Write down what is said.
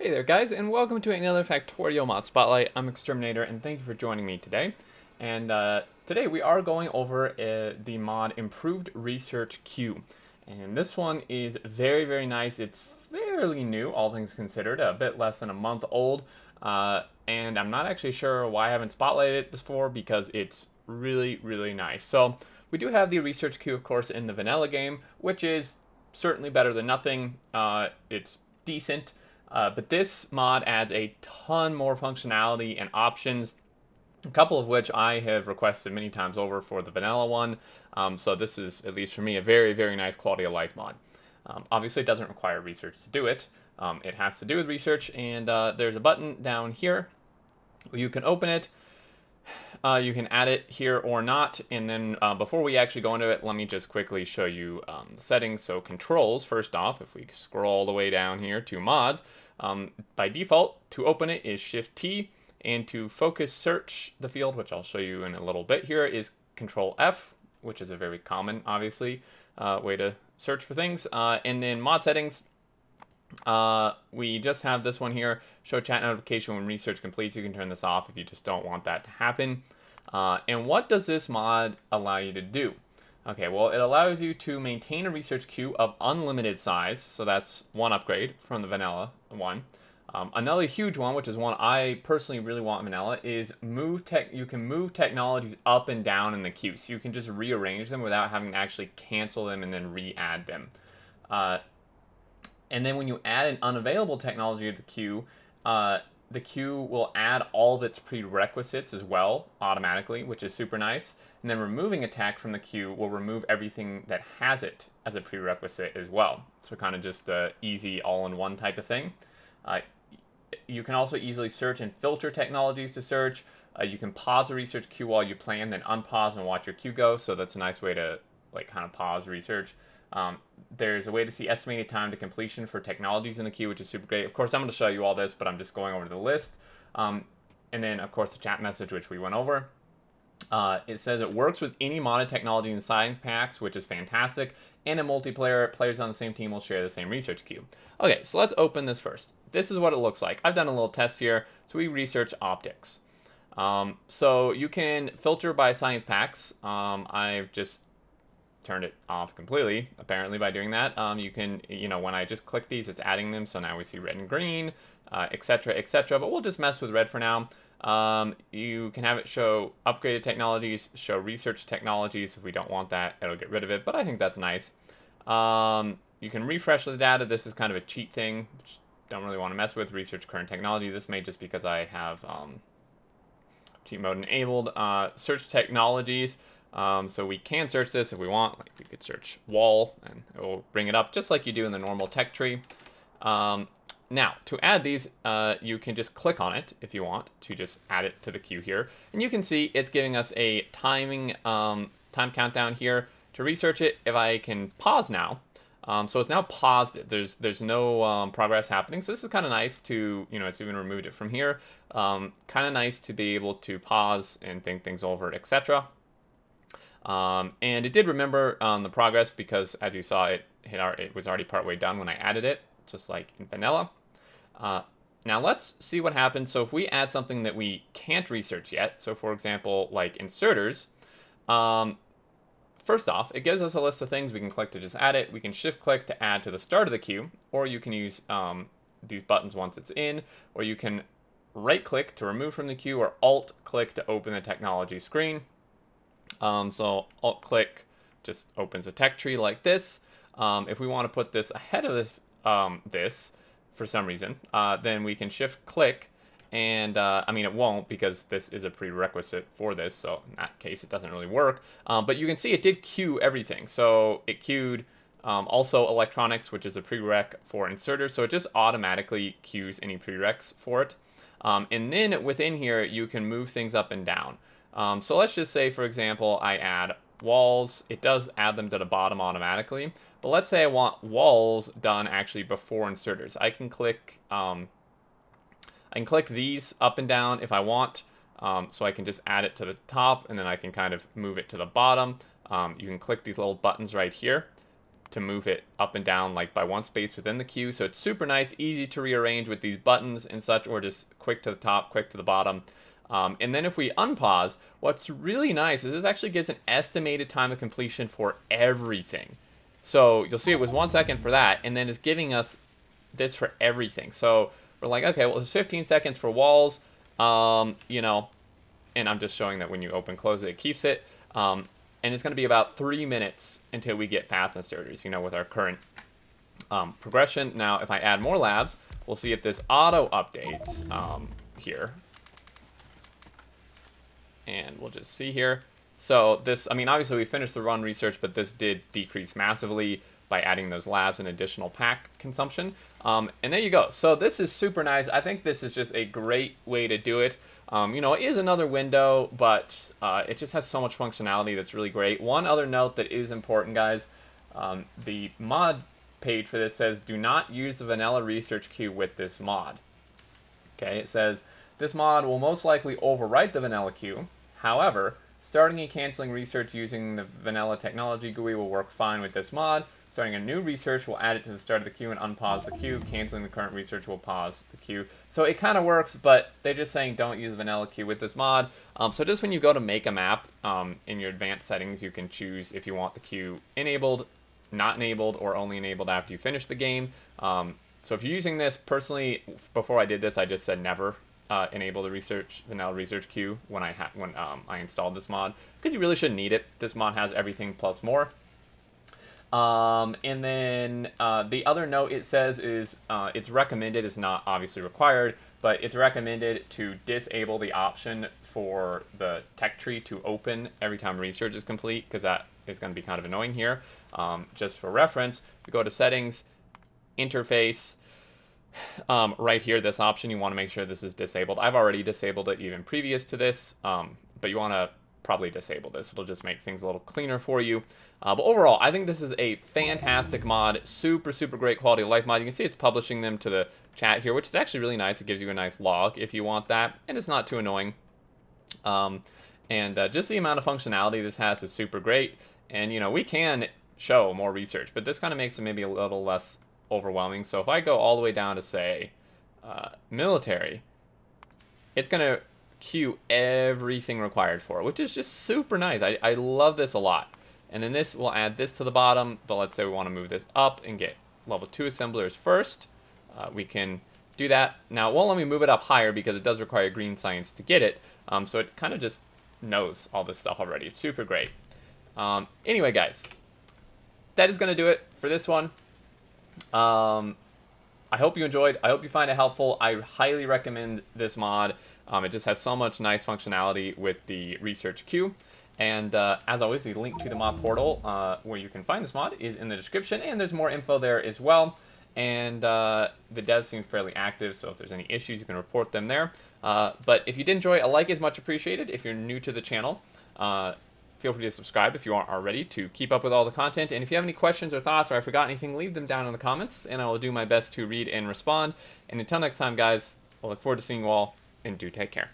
Hey there guys, and welcome to another Factorio Mod Spotlight. I'm Exterminator, and thank you for joining me today. And today we are going over the mod Improved Research Queue. And this one is very, very nice. It's fairly new, all things considered, a bit less than a month old. And I'm not actually sure why I haven't spotlighted it before, because it's really, really nice. So we do have the Research Queue, of course, in the vanilla game, which is certainly better than nothing. It's decent. But this mod adds a ton more functionality and options, a couple of which I have requested many times over for the vanilla one. So this is, at least for me, a very, very nice quality of life mod. Obviously, it doesn't require research to do it. It has to do with research, and there's a button down here. You can open it. You can add it here or not, and then before we actually go into it, let me just quickly show you the settings. So controls, first off, if we scroll all the way down here to mods, by default, to open it is Shift-T, and to focus search the field, which I'll show you in a little bit here, is Control-F, which is a very common, obviously, way to search for things. And then mod settings, we just have this one here, show chat notification when research completes. You can turn this off if you just don't want that to happen. And what does this mod allow you to do? Okay, well, it allows you to maintain a research queue of unlimited size, so that's one upgrade from the vanilla one. Another huge one, which is one I personally really want in vanilla, is you can move technologies up and down in the queue, so you can just rearrange them without having to actually cancel them and then re-add them. And then when you add an unavailable technology to the queue will add all of its prerequisites as well automatically, which is super nice. And then removing a tech from the queue will remove everything that has it as a prerequisite as well. So kind of just the easy all-in-one type of thing. You can also easily search and filter technologies to search. You can pause a research queue while you plan, then unpause and watch your queue go. So that's a nice way to kind of pause research. There's a way to see estimated time to completion for technologies in the queue, which is super great. Of course, I'm going to show you all this, but I'm just going over the list. And then, of course, the chat message, which we went over. It says it works with any modded technology in science packs, which is fantastic. And in multiplayer, players on the same team will share the same research queue. Okay, so let's open this first. This is what it looks like. I've done a little test here. So we research optics. So you can filter by science packs. I've just turned it off completely, apparently, by doing that. You can, when I just click these, it's adding them. So now we see red and green, etc., etc. But we'll just mess with red for now. You can have it show upgraded technologies, show research technologies. If we don't want that, it'll get rid of it, but I think that's nice. You can refresh the data. This is kind of a cheat thing, which don't really want to mess with. Research current technology. This may just because I have cheat mode enabled. Search technologies. So we can search this if we want. Like we could search wall, and it will bring it up just like you do in the normal tech tree. Now, to add these, you can just click on it if you want to just add it to the queue here. And you can see it's giving us a time countdown here to research it. If I can pause now, so it's now paused it. There's no progress happening. So this is kind of nice to, it's even removed it from here. Kind of nice to be able to pause and think things over, etc. And it did remember the progress because, as you saw, it was already partway done when I added it, just like in vanilla. Now let's see what happens. So if we add something that we can't research yet, so for example, like inserters, first off, it gives us a list of things we can click to just add it. We can shift click to add to the start of the queue, or you can use these buttons once it's in, or you can right click to remove from the queue, or alt click to open the technology screen. So alt click just opens a tech tree like this. If we want to put this ahead of this for some reason, then we can shift click, and it won't because this is a prerequisite for this, so in that case it doesn't really work. But you can see it did queue everything. So it queued also electronics, which is a prereq for inserters, so it just automatically queues any prereqs for it. And then within here you can move things up and down. So let's just say, for example, I add walls. It does add them to the bottom automatically. But let's say I want walls done actually before inserters. I can click these up and down if I want. So I can just add it to the top, and then I can kind of move it to the bottom. You can click these little buttons right here. to move it up and down like by one space within the queue. So it's super nice, easy to rearrange with these buttons and such, or just quick to the top, quick to the bottom. And then if we unpause, what's really nice is this actually gives an estimated time of completion for everything. So you'll see it was 1 second for that, and then it's giving us this for everything. So we're like, okay, well, there's 15 seconds for walls, you know, and I'm just showing that when you open, close it, it keeps it. And it's going to be about 3 minutes until we get fast and sturdies, you know, with our current progression. Now, if I add more labs, we'll see if this auto updates here. And we'll just see here. So this, I mean, obviously we finished the run research, but this did decrease massively by adding those labs and additional pack consumption. And there you go. So this is super nice. I think this is just a great way to do it. You know, it is another window, but it just has so much functionality that's really great. One other note that is important, guys, the mod page for this says, do not use the vanilla research queue with this mod. Okay, it says, this mod will most likely overwrite the vanilla queue. However, starting and canceling research using the vanilla technology GUI will work fine with this mod. Starting a new research will add it to the start of the queue and unpause the queue. Canceling the current research will pause the queue. So it kind of works, but they're just saying don't use the vanilla queue with this mod. So just when you go to make a map, in your advanced settings, you can choose if you want the queue enabled, not enabled, or only enabled after you finish the game. So if you're using this, personally, before I did this, I just said never enable the vanilla research queue when I installed this mod, because you really shouldn't need it. This mod has everything plus more. And then the other note it says is it's recommended, it's not obviously required, but it's recommended to disable the option for the tech tree to open every time research is complete, because that is going to be kind of annoying here. Just for reference, we go to settings, interface, right here, this option, you want to make sure this is disabled. I've already disabled it even previous to this, but you want to probably disable this. It'll just make things a little cleaner for you. But overall, I think this is a fantastic mod. Super, super great quality of life mod. You can see it's publishing them to the chat here, which is actually really nice. It gives you a nice log if you want that, and it's not too annoying. Just the amount of functionality this has is super great. And, you know, we can show more research, but this kind of makes it maybe a little less overwhelming. So if I go all the way down to, say, military, it's going to queue everything required for it, which is just super nice. I love this a lot. And then this will add this to the bottom, but let's say we want to move this up and get level 2 assemblers first. We can do that. Now, it won't let me move it up higher because it does require green science to get it. So it kind of just knows all this stuff already. It's super great. Anyway, guys, that is going to do it for this one. I hope you enjoyed. I hope you find it helpful. I highly recommend this mod. It just has so much nice functionality with the research queue. And as always, the link to the mod portal where you can find this mod is in the description, and there's more info there as well. And the devs seem fairly active, so if there's any issues, you can report them there. But if you did enjoy, a like is much appreciated. If you're new to the channel, feel free to subscribe if you aren't already to keep up with all the content. And if you have any questions or thoughts, or I forgot anything, leave them down in the comments, and I will do my best to read and respond. And until next time, guys, I look forward to seeing you all, and do take care.